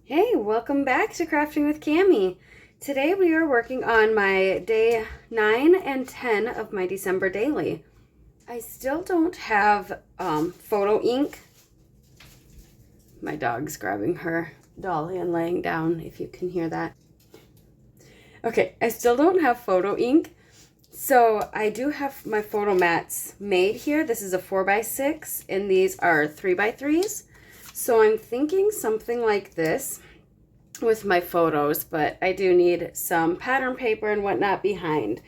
Hey, welcome back to Crafting with Cami. Today we are working on my day 9 and 10 of my December daily. I still don't have photo ink. My dog's grabbing her dolly and laying down, if you can hear that. Okay, I still don't have photo ink. So I do have my photo mats made here. This is a 4x6 and these are 3x3s. So I'm thinking something like this with my photos, but I do need some pattern paper and whatnot behind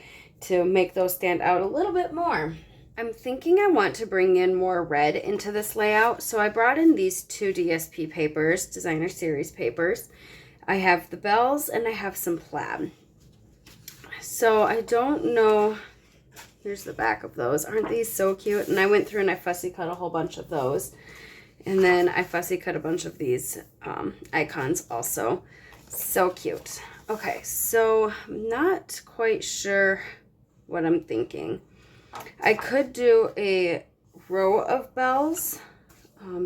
to make those stand out a little bit more. I'm thinking I want to bring in more red into this layout, so I brought in these two DSP papers, designer series papers. I have the bells and I have some plaid. So I don't know, here's the back of those. Aren't these so cute? And I went through and I fussy cut a whole bunch of those. And then I fussy cut a bunch of these icons also. So cute. Okay, so I'm not quite sure what I'm thinking. I could do a row of bells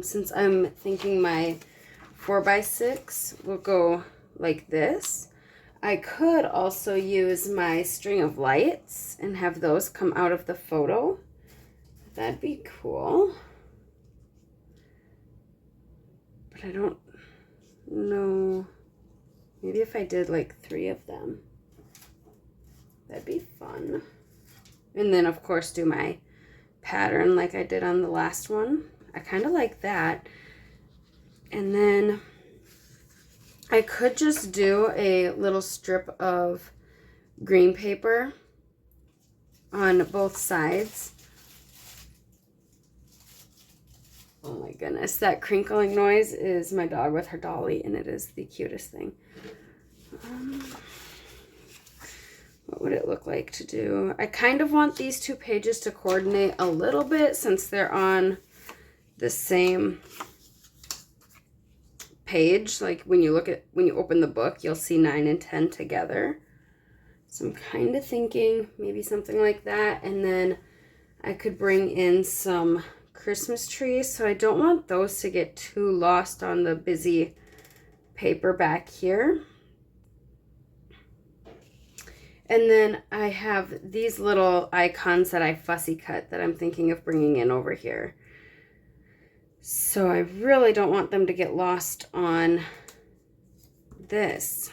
since I'm thinking my 4x6 will go like this. I could also use my string of lights and have those come out of the photo. That'd be cool. I don't know. Maybe if I did like 3 of them, that'd be fun. And then of course do my pattern like I did on the last one. I kind of like that. And then I could just do a little strip of green paper on both sides. Oh my goodness, that crinkling noise is my dog with her dolly, and it is the cutest thing. What would it look like to do? I kind of want these 2 pages to coordinate a little bit since they're on the same page. Like when you open the book, you'll see 9 and 10 together. So I'm kind of thinking maybe something like that, and then I could bring in some Christmas trees, so I don't want those to get too lost on the busy paper back here. And then I have these little icons that I fussy cut that I'm thinking of bringing in over here. So I really don't want them to get lost on this.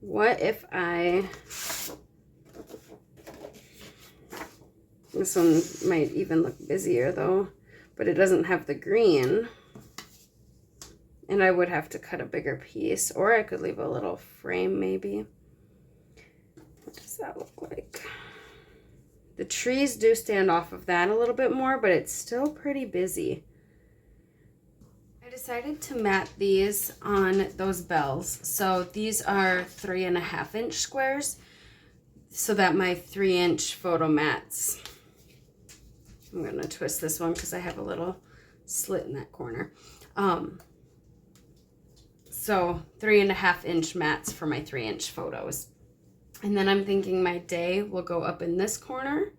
What if this one might even look busier though, but it doesn't have the green. And I would have to cut a bigger piece, or I could leave a little frame maybe. What does that look like? The trees do stand off of that a little bit more, but it's still pretty busy. I decided to mat these on those bells. So these are 3.5-inch squares, so that my 3-inch photo mats. I'm going to twist this one because I have a little slit in that corner. So 3.5-inch mats for my 3-inch photos. And then I'm thinking my day will go up in this corner,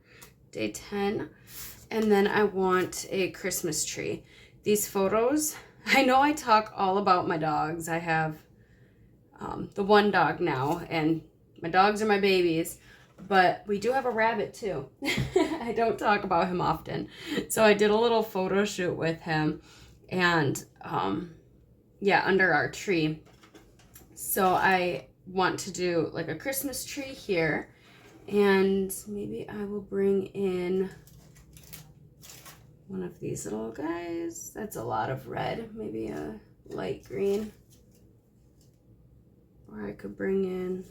day 10. And then I want a Christmas tree. These photos, I know I talk all about my dogs. I have the one dog now, and my dogs are my babies. But we do have a rabbit too. I don't talk about him often. So I did a little photo shoot with him and yeah, under our tree. So I want to do like a Christmas tree here, and maybe I will bring in one of these little guys. That's a lot of red, maybe a light green. Or I could bring in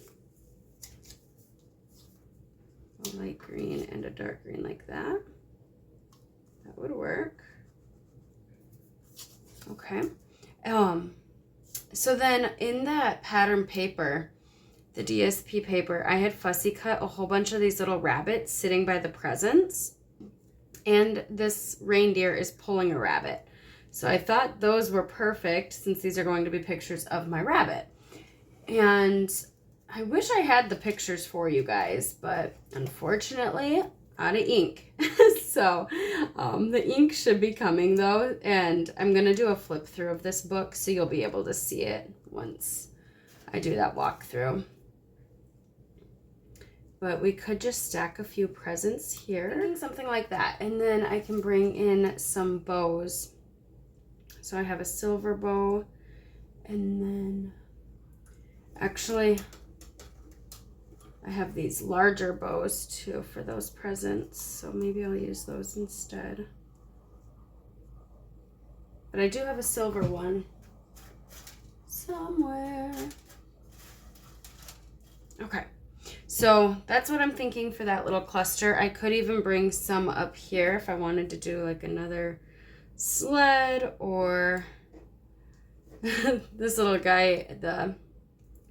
a light green and a dark green like that. That would work. Okay. So then in that pattern paper, the DSP paper, I had fussy cut a whole bunch of these little rabbits sitting by the presents, and this reindeer is pulling a rabbit. So I thought those were perfect since these are going to be pictures of my rabbit. And I wish I had the pictures for you guys, but unfortunately, out of ink. So the ink should be coming though, and I'm gonna do a flip through of this book so you'll be able to see it once I do that walkthrough. But we could just stack a few presents here. Thinking something like that. And then I can bring in some bows. So I have a silver bow, and then actually I have these larger bows too for those presents. So maybe I'll use those instead. But I do have a silver one somewhere. Okay. So that's what I'm thinking for that little cluster. I could even bring some up here if I wanted to do like another sled, or this little guy, the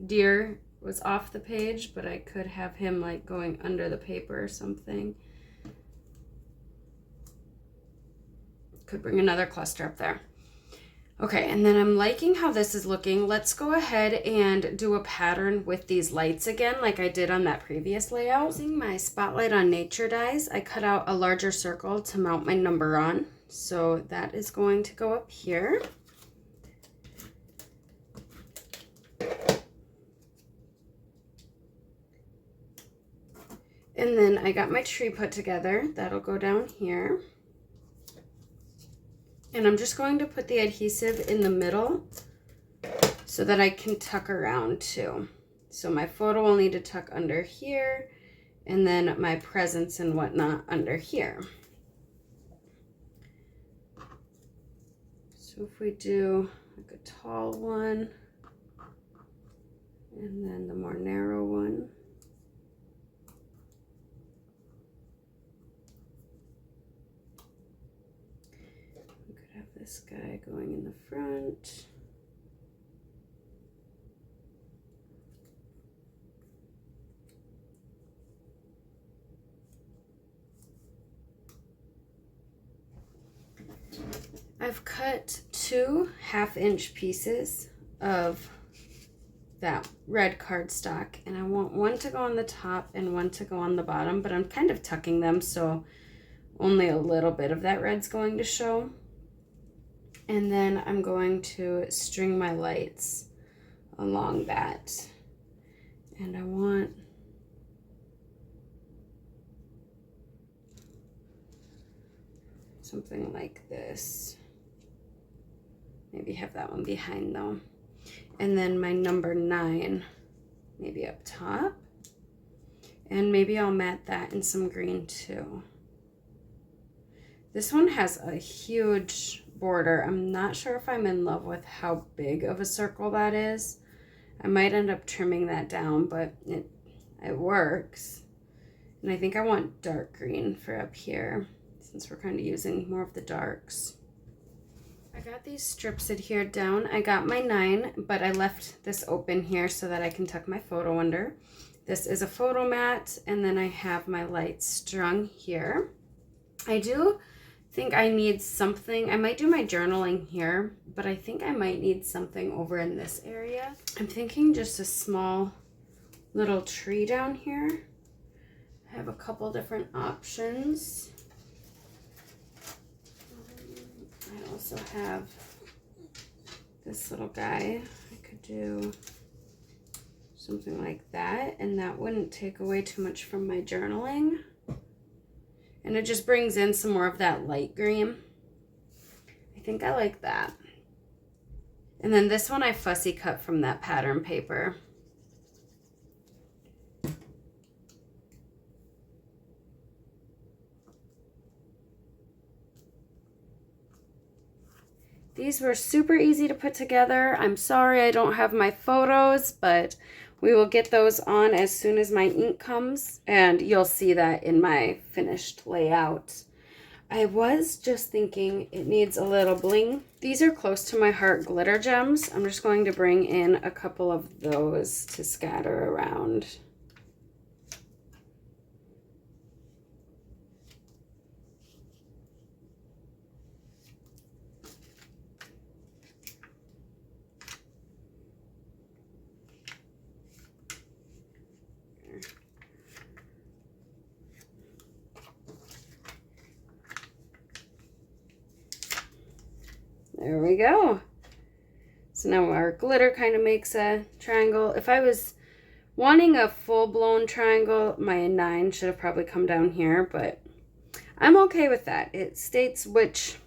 deer was off the page, but I could have him like going under the paper or something. Could bring another cluster up there. Okay, and then I'm liking how this is looking. Let's go ahead and do a pattern with these lights again, like I did on that previous layout. Using my Spotlight on Nature dies, I cut out a larger circle to mount my number on. So that is going to go up here. And then I got my tree put together. That'll go down here. And I'm just going to put the adhesive in the middle so that I can tuck around too. So my photo will need to tuck under here, and then my presents and whatnot under here. So if we do like a tall one, and then the more narrow one. This guy going in the front. I've cut 2 half-inch pieces of that red cardstock, and I want one to go on the top and one to go on the bottom, but I'm kind of tucking them so only a little bit of that red's going to show. And then I'm going to string my lights along that. And I want something like this. Maybe have that one behind though. And then my number 9, maybe up top. And maybe I'll mat that in some green too. This one has a huge border. I'm not sure if I'm in love with how big of a circle that is. I might end up trimming that down, but it works. And I think I want dark green for up here, since we're kind of using more of the darks. I got these strips adhered down. I got my 9, but I left this open here so that I can tuck my photo under. This is a photo mat, and then I have my lights strung here. I do think I need something. I might do my journaling here, but I think I might need something over in this area. I'm thinking just a small little tree down here. I have a couple different options. I also have this little guy. I could do something like that, and that wouldn't take away too much from my journaling. And it just brings in some more of that light green. I think I like that. And then this one I fussy cut from that pattern paper. These were super easy to put together. I'm sorry I don't have my photos, but we will get those on as soon as my ink comes, and you'll see that in my finished layout. I was just thinking it needs a little bling. These are close to my heart glitter gems. I'm just going to bring in a couple of those to scatter around. There we go. So now our glitter kind of makes a triangle. If I was wanting a full-blown triangle, my 9 should have probably come down here, but I'm okay with that. It states which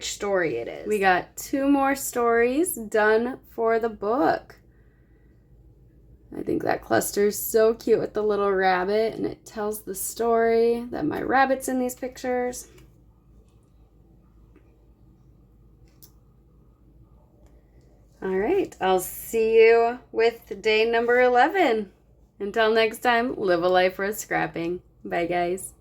story it is. We got 2 more stories done for the book. I think that cluster is so cute with the little rabbit, and it tells the story that my rabbit's in these pictures. All right, I'll see you with day number 11. Until next time, live a life worth scrapping. Bye, guys.